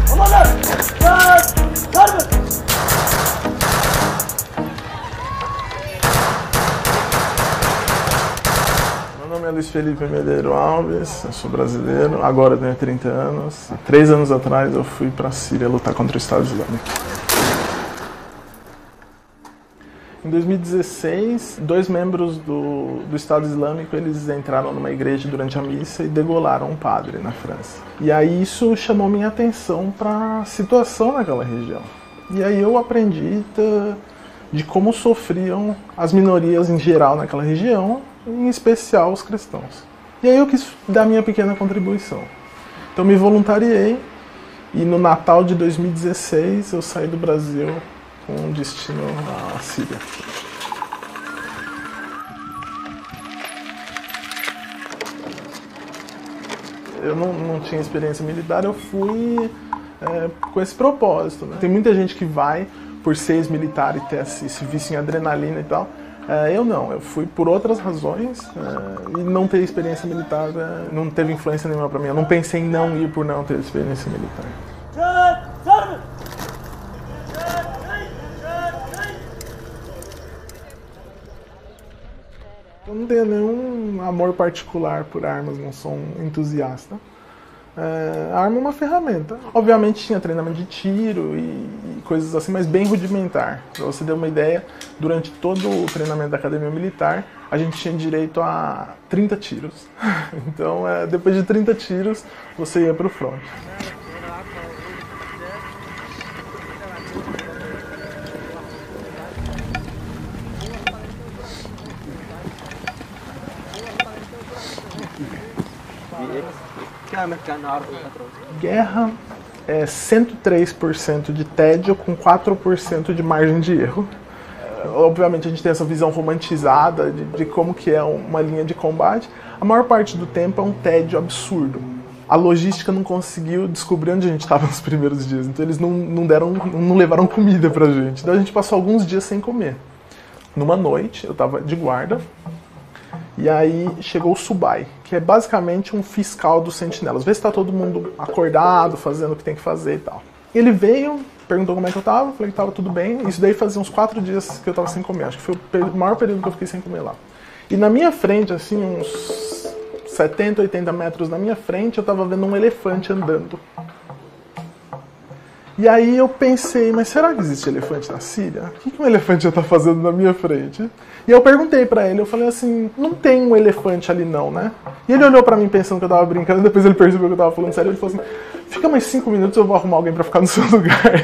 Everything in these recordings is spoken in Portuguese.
Meu nome é Luiz Felipe Medeiro Alves, eu sou brasileiro, agora eu tenho 30 anos. 3 anos atrás eu fui para a Síria lutar contra o Estado Islâmico. Em 2016, 2 membros do Estado Islâmico eles entraram numa igreja durante a missa e degolaram um padre na França. E aí isso chamou minha atenção para a situação naquela região. E aí eu aprendi de como sofriam as minorias em geral naquela região, em especial os cristãos. E aí eu quis dar minha pequena contribuição. Então me voluntariei e no Natal de 2016 eu saí do Brasil com destino à Síria. Eu não tinha experiência militar, eu fui com esse propósito, né? Tem muita gente que vai por ser ex-militar e ter esse vício em adrenalina e tal. Eu não, eu fui por outras razões e não ter experiência militar não teve influência nenhuma pra mim. Eu não pensei em não ir por não ter experiência militar. Eu não tenho nenhum amor particular por armas, não sou um entusiasta. A arma é uma ferramenta. Obviamente tinha treinamento de tiro e coisas assim, mas bem rudimentar. Para você ter uma ideia, durante todo o treinamento da academia militar, a gente tinha direito a 30 tiros. Então, depois de 30 tiros, você ia para o front. Guerra é 103% de tédio com 4% de margem de erro. Obviamente a gente tem essa visão romantizada de como que é uma linha de combate. A maior parte do tempo é um tédio absurdo. A logística não conseguiu descobrir onde a gente estava nos primeiros dias, então eles não levaram comida pra gente. Então a gente passou alguns dias sem comer. Numa noite, eu estava de guarda, e aí chegou o Subai, que é basicamente um fiscal dos sentinelas. Vê se está todo mundo acordado, fazendo o que tem que fazer e tal. Ele veio, perguntou como é que eu estava, falei que estava tudo bem. Isso daí fazia uns 4 dias que eu estava sem comer. Acho que foi o maior período que eu fiquei sem comer lá. E na minha frente, assim, uns 70, 80 metros na minha frente, eu estava vendo um elefante andando. E aí eu pensei, mas será que existe elefante na Síria? O que um elefante já está fazendo na minha frente? E eu perguntei pra ele, eu falei assim, não tem um elefante ali não, né? E ele olhou pra mim pensando que eu tava brincando, depois ele percebeu que eu tava falando sério, ele falou assim, fica mais 5 minutos, eu vou arrumar alguém pra ficar no seu lugar.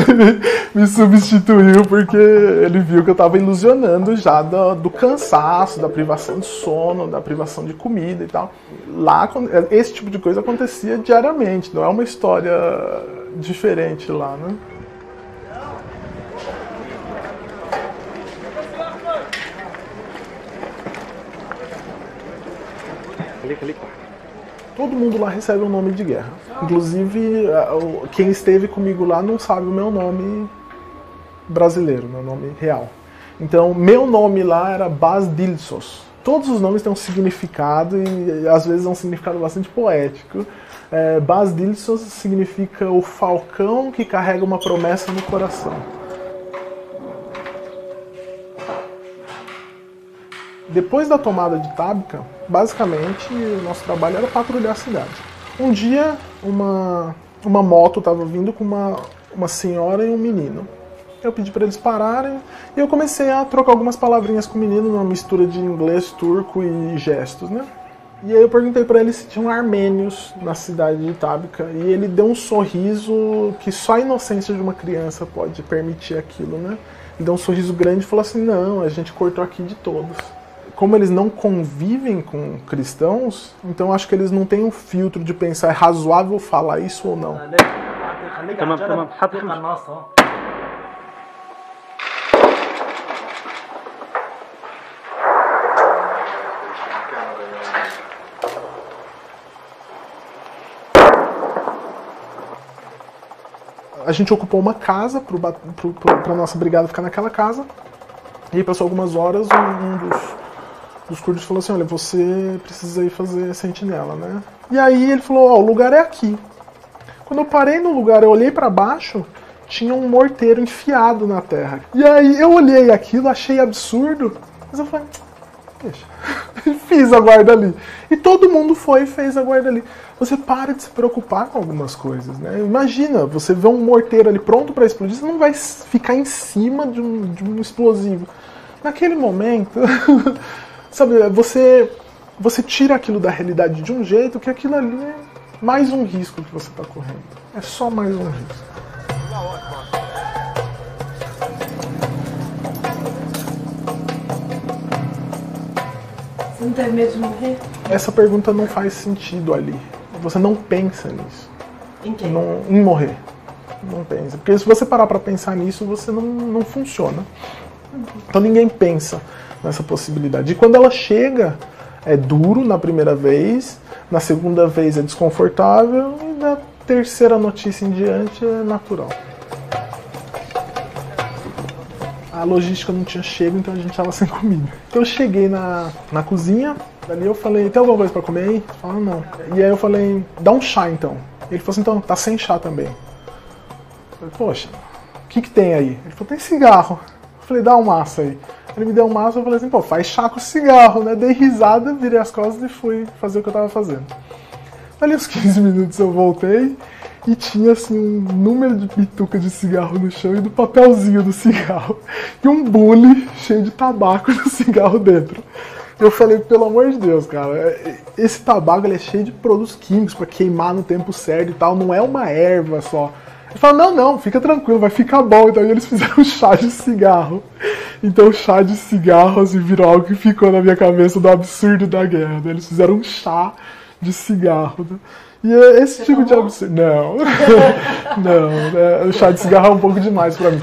Ele me substituiu porque ele viu que eu tava ilusionando já do cansaço, da privação de sono, da privação de comida e tal. Lá, esse tipo de coisa acontecia diariamente, não é uma história diferente lá, né? Todo mundo lá recebe um nome de guerra. Inclusive, quem esteve comigo lá não sabe o meu nome brasileiro, meu nome real. Então, meu nome lá era Basdilsos. Todos os nomes têm um significado e às vezes é um significado bastante poético. Basdilsos significa o falcão que carrega uma promessa no coração. Depois da tomada de Tabrica, basicamente o nosso trabalho era patrulhar a cidade. Um dia uma moto estava vindo com uma senhora e um menino. Eu pedi para eles pararem e eu comecei a trocar algumas palavrinhas com o menino, numa mistura de inglês, turco e gestos, né? E aí eu perguntei para ele se tinham armênios na cidade de Tabrica e ele deu um sorriso que só a inocência de uma criança pode permitir aquilo, né? Ele deu um sorriso grande e falou assim, não, a gente cortou aqui de todos. Como eles não convivem com cristãos, então acho que eles não têm um filtro de pensar é razoável falar isso ou não. A gente ocupou uma casa para nossa brigada ficar naquela casa. E aí passou algumas horas, um dos curdos falou assim, olha, você precisa ir fazer sentinela, né? E aí ele falou, ó, o lugar é aqui. Quando eu parei no lugar, eu olhei para baixo, tinha um morteiro enfiado na terra. E aí eu olhei aquilo, achei absurdo, mas eu falei, deixa, fiz a guarda ali. E todo mundo foi e fez a guarda ali. Você para de se preocupar com algumas coisas, né? Imagina, você vê um morteiro ali pronto para explodir, você não vai ficar em cima de um explosivo. Naquele momento, sabe, você tira aquilo da realidade de um jeito que aquilo ali é mais um risco que você está correndo. É só mais um risco. Você não tem medo de morrer? Essa pergunta não faz sentido ali. Você não pensa nisso. Em quê? Em morrer. Não pensa. Porque se você parar para pensar nisso, você não funciona. Então ninguém pensa nessa possibilidade. E quando ela chega, é duro na primeira vez, na segunda vez é desconfortável e na terceira notícia em diante é natural. A logística não tinha chego, então a gente estava sem comida. Então eu cheguei na cozinha, dali eu falei, tem alguma coisa para comer aí? Ele falou, não. E aí eu falei, dá um chá então. Ele falou assim, então, tá sem chá também. Eu falei, poxa, o que tem aí? Ele falou, tem cigarro. Eu falei, dá um maço aí. Ele me deu um maço, eu falei assim, pô, faz chá com cigarro, né? Dei risada, virei as costas e fui fazer o que eu tava fazendo. Ali uns 15 minutos eu voltei e tinha assim um número de bituca de cigarro no chão e do papelzinho do cigarro. E um bule cheio de tabaco do cigarro dentro. Eu falei, pelo amor de Deus, cara, esse tabaco ele é cheio de produtos químicos pra queimar no tempo certo e tal, não é uma erva só. Ele falou, não, fica tranquilo, vai ficar bom. Então eles fizeram chá de cigarro. Então o chá de cigarro assim, virou algo que ficou na minha cabeça do absurdo da guerra. Né? Eles fizeram um chá de cigarro. Né? E esse tipo de absurdo... Não. Não, o chá de cigarro é um pouco demais pra mim.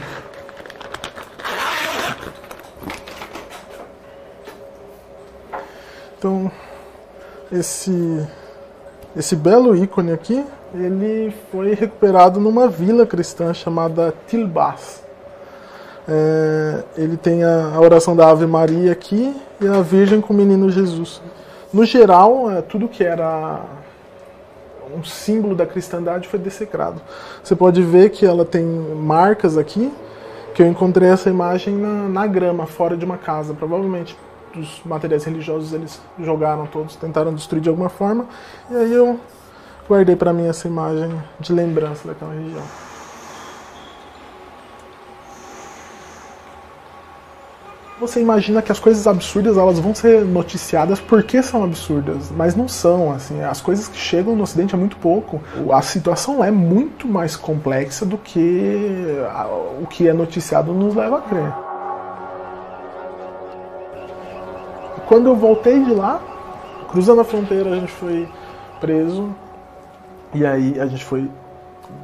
Então, esse belo ícone aqui, ele foi recuperado numa vila cristã chamada Tilbás. Ele tem a oração da Ave Maria aqui e a Virgem com o Menino Jesus. No geral, tudo que era um símbolo da cristandade foi dessecrado. Você pode ver que ela tem marcas aqui, que eu encontrei essa imagem na grama, fora de uma casa. Provavelmente os materiais religiosos eles jogaram todos, tentaram destruir de alguma forma. E aí eu guardei para mim essa imagem de lembrança daquela região. Você imagina que as coisas absurdas elas vão ser noticiadas porque são absurdas, mas não são, assim, as coisas que chegam no Ocidente é muito pouco. A situação é muito mais complexa do que o que é noticiado nos leva a crer. Quando eu voltei de lá, cruzando a fronteira, a gente foi preso, e aí a gente foi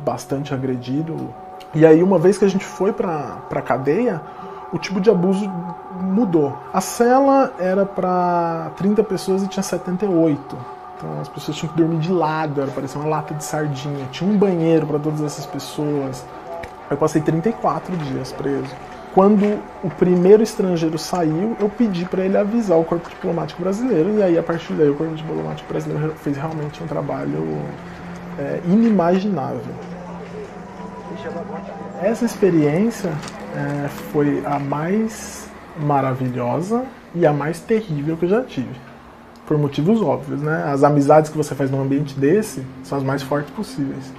bastante agredido. E aí uma vez que a gente foi pra cadeia, o tipo de abuso mudou. A cela era para 30 pessoas e tinha 78. Então as pessoas tinham que dormir de lado, parecia uma lata de sardinha. Tinha um banheiro para todas essas pessoas. Eu passei 34 dias preso. Quando o primeiro estrangeiro saiu, eu pedi para ele avisar o Corpo Diplomático Brasileiro. E aí, a partir daí, o Corpo Diplomático Brasileiro fez realmente um trabalho inimaginável. Essa experiência foi a mais maravilhosa e a mais terrível que eu já tive. Por motivos óbvios, né? As amizades que você faz num ambiente desse são as mais fortes possíveis.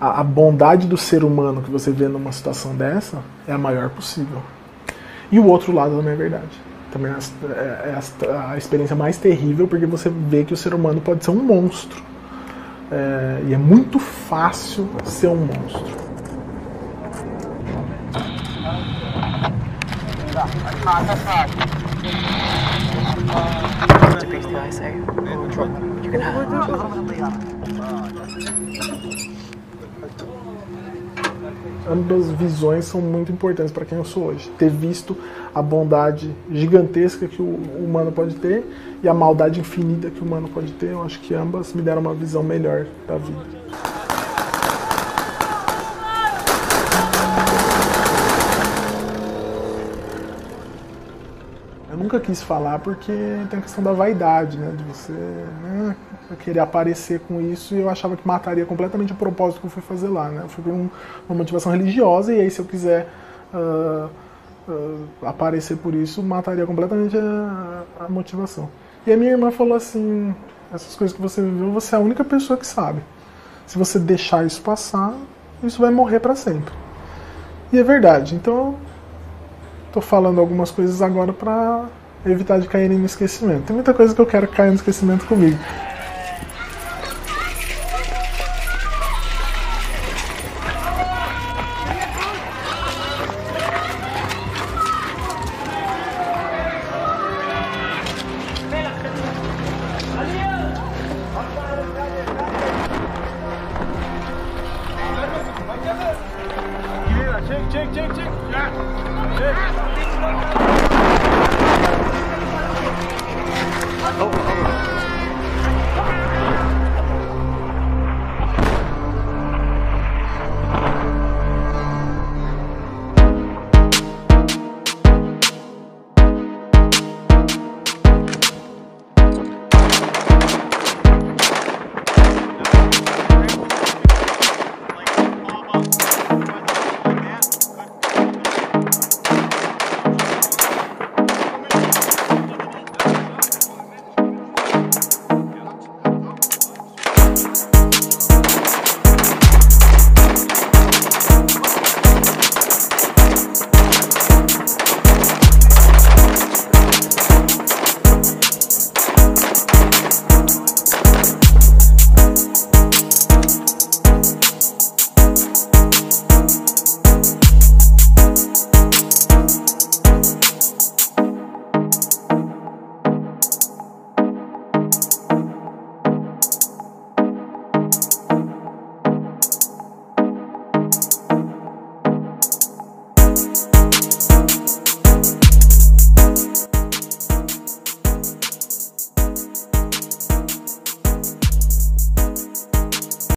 A bondade do ser humano que você vê numa situação dessa é a maior possível. E o outro lado também é verdade. Também é a experiência mais terrível porque você vê que o ser humano pode ser um monstro. E é muito fácil ser um monstro. Ambas visões são muito importantes para quem eu sou hoje. Ter visto a bondade gigantesca que o humano pode ter e a maldade infinita que o humano pode ter, eu acho que ambas me deram uma visão melhor da vida. Eu nunca quis falar porque tem a questão da vaidade, né? De você, né, querer aparecer com isso, e eu achava que mataria completamente o propósito que eu fui fazer lá, né? Eu fui por uma motivação religiosa, e aí se eu quiser aparecer por isso, mataria completamente a motivação. E a minha irmã falou assim, essas coisas que você viveu, você é a única pessoa que sabe. Se você deixar isso passar, isso vai morrer para sempre. E é verdade, então tô falando algumas coisas agora para evitar de cair no esquecimento. Tem muita coisa que eu quero cair no esquecimento comigo. Çek.